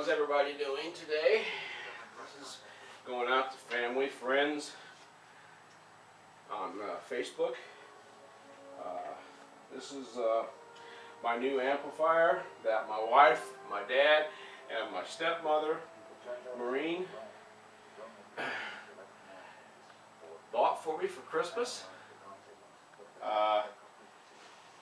How's everybody doing today? This is going out to family, friends on Facebook. This is my new amplifier that my wife, my dad, and my stepmother, Maureen, bought for me for Christmas.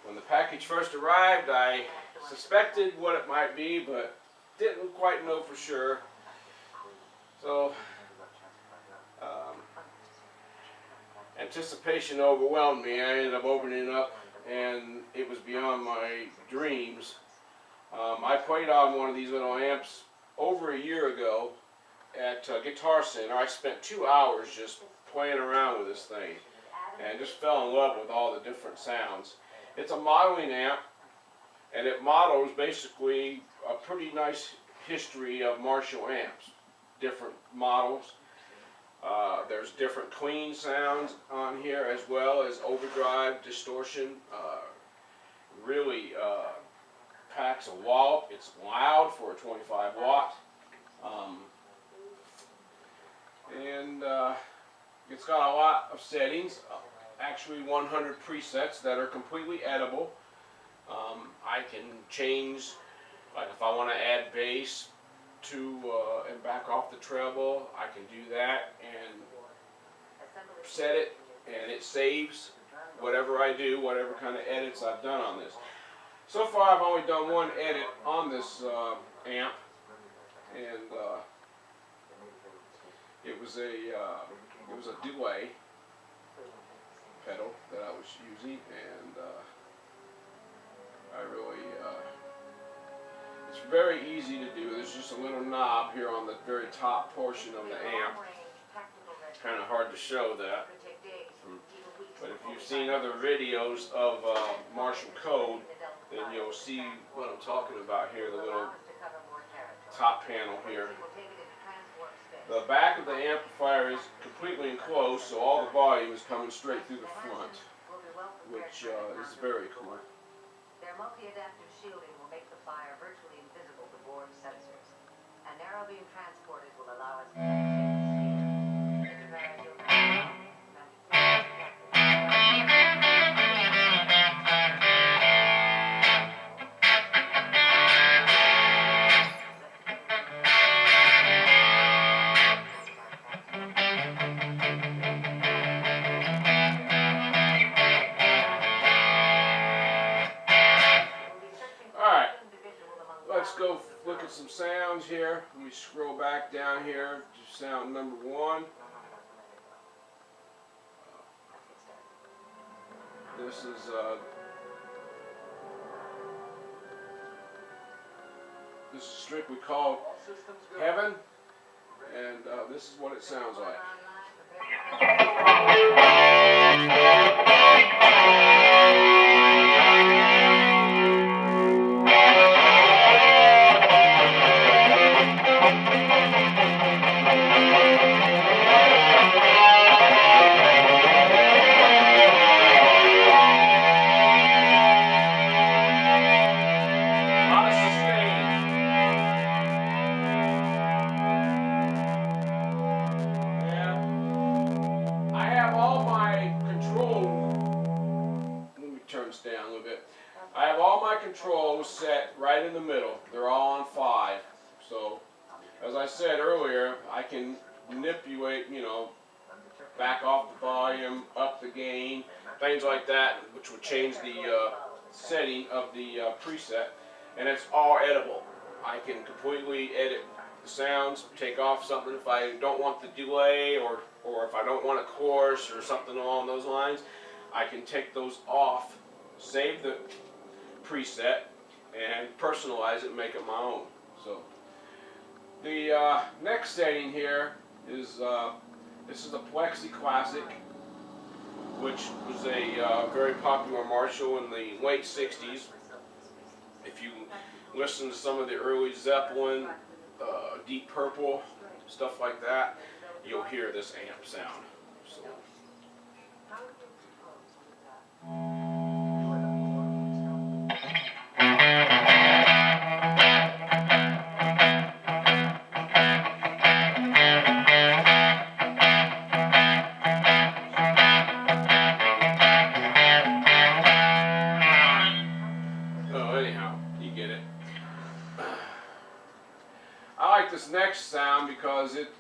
When the package first arrived, I suspected what it might be, but didn't quite know for sure. So, anticipation overwhelmed me. I ended up opening it up, and it was beyond my dreams. I played on one of these little amps over a year ago at Guitar Center. I spent 2 hours just playing around with this thing and just fell in love with all the different sounds. It's a modeling amp, and it models basically a pretty nice history of Marshall amps, different models. There's different clean sounds on here as well as overdrive, distortion. Really packs a wallop. It's loud for a 25 watt. And it's got a lot of settings, actually 100 presets that are completely edible. I can change, like if I want to add bass to and back off the treble, I can do that and set it, and it saves whatever I do, whatever kind of edits I've done on this. So far I've only done one edit on this amp, and it was a delay pedal that I was using, and I really it's very easy to do. There's just a little knob here on the very top portion of the amp. Kind of hard to show that, but if you've seen other videos of Marshall Code, then you'll see what I'm talking about here, the little top panel here. The back of the amplifier is completely enclosed, so all the volume is coming straight through the front, which is very cool. Their multi-adaptive shielding will make the fire virtually invisible to board sensors, and narrow beam transporters will allow us to let's go look at some sounds here. Let me scroll back down here to sound number 1. This is strictly called Heaven, and this is what it sounds like. Down a little bit. I have all my controls set right in the middle. They're all on 5. So, as I said earlier, I can manipulate, back off the volume, up the gain, things like that, which would change the setting of the preset. And it's all editable. I can completely edit the sounds, take off something if I don't want the delay, or if I don't want a chorus or something along those lines. I can take those off, save the preset, and personalize it and make it my own. So the next setting here is this is a Plexi Classic, which was a very popular Marshall in the late 60s. If you listen to some of the early Zeppelin, Deep Purple, stuff like that, you'll hear this amp sound. So. on because it,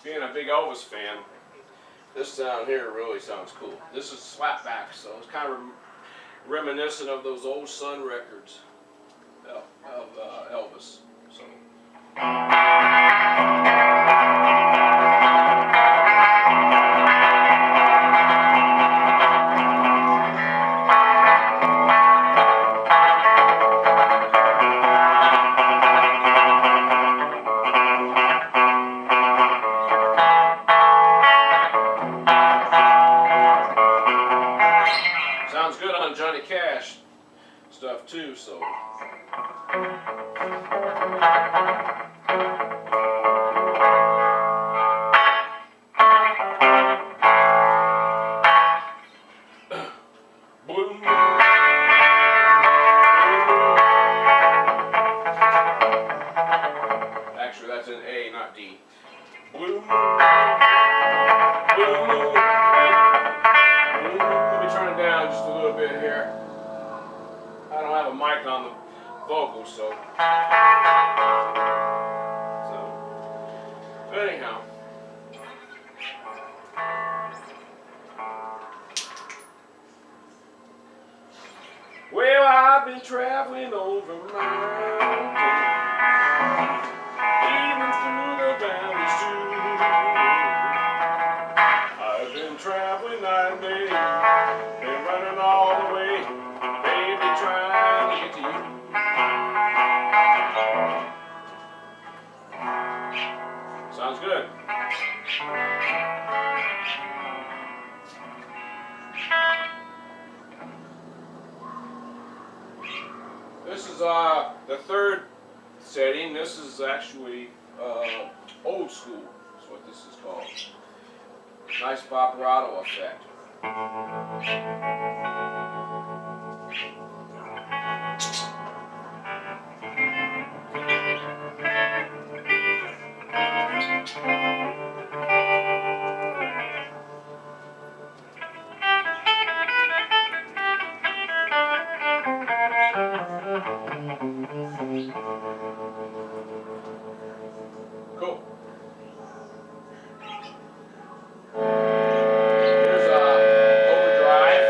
being a big Elvis fan, this sound here really sounds cool. This is slapback, so it's kind of reminiscent of those old Sun records of Elvis. So. Sounds good on Johnny Cash stuff too, so. Boom. Actually, that's an A, not D. Boom. Boom. Let me turn it down just a little bit here. I don't have a mic on the vocals, so. Anyhow. Well, I've been traveling over mountains, even through the valleys too. I've been traveling night and day, been running all the way, baby, trying to get to you. Sounds good. This is the third setting. This is actually old school. That's what this is called. Nice vibrato effect. Cool. Here's overdrive.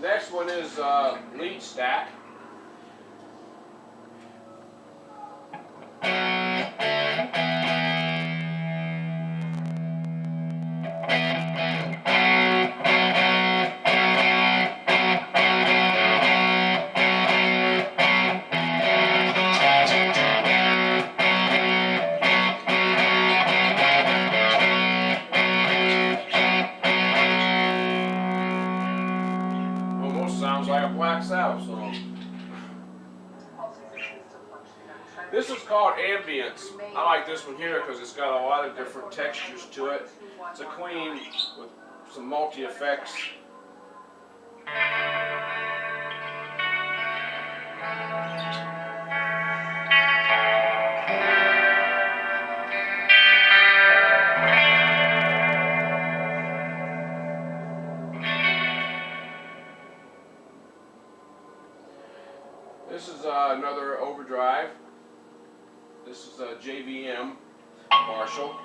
Next one is lead stack. Almost sounds like a Black Sabbath song. This is called Ambience. I like this one here because it's got a lot of different textures to it. It's a Queen with some multi-effects. This is another overdrive. This is a JVM Marshall.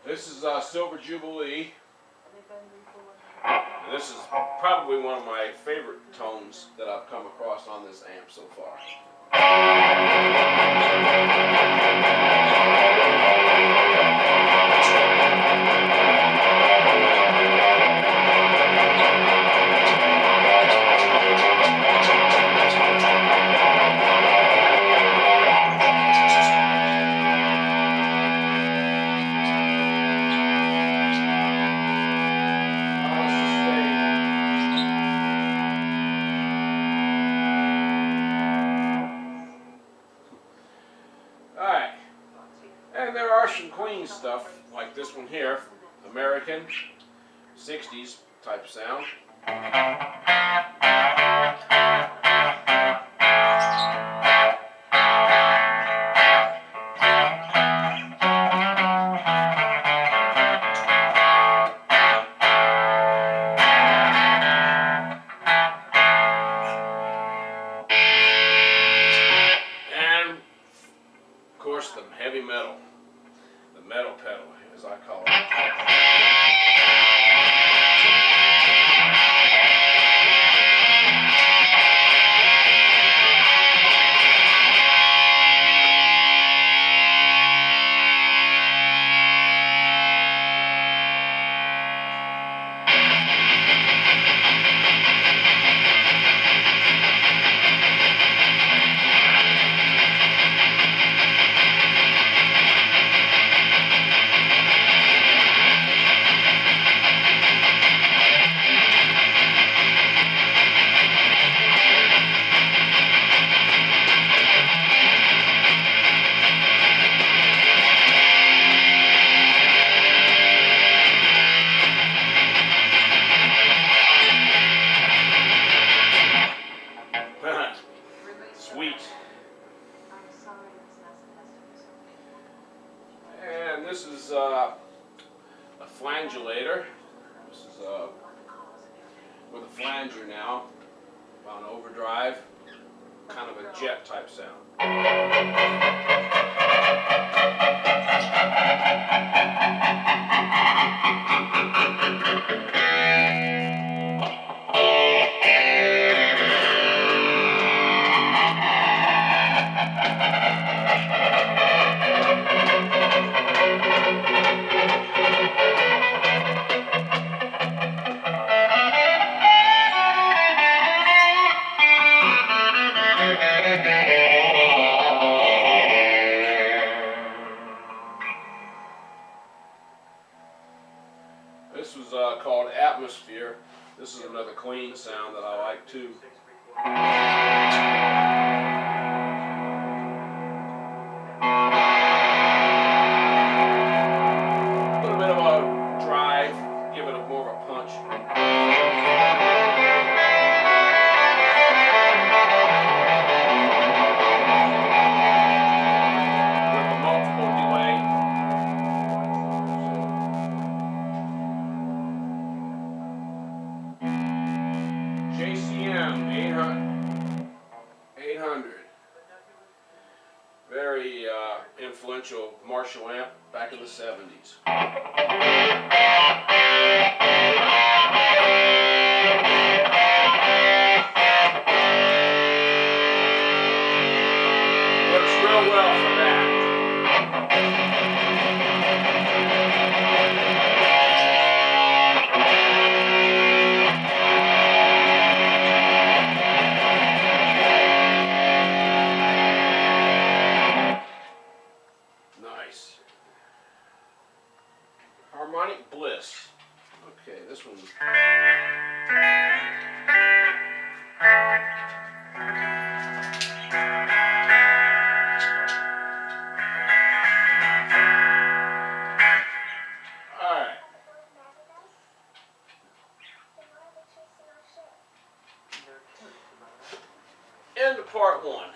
This is Silver Jubilee. And this is probably one of my favorite tones that I've come across on this amp so far. clean stuff like this one here, American 60s type sound. And of course the heavy metal, the metal pedal as I call it. Sweet. And this is a flangulator. This is with a flanger now on overdrive, kind of a jet type sound. This was called Atmosphere. This is another clean sound that I like too. A little bit of a drive, give it a more of a punch. With a multiple delay. JCM 800. Very influential Marshall amp back in the 70s. Works real well for that. Nice. Harmonic Bliss. Okay, this one. Alright. End of part one.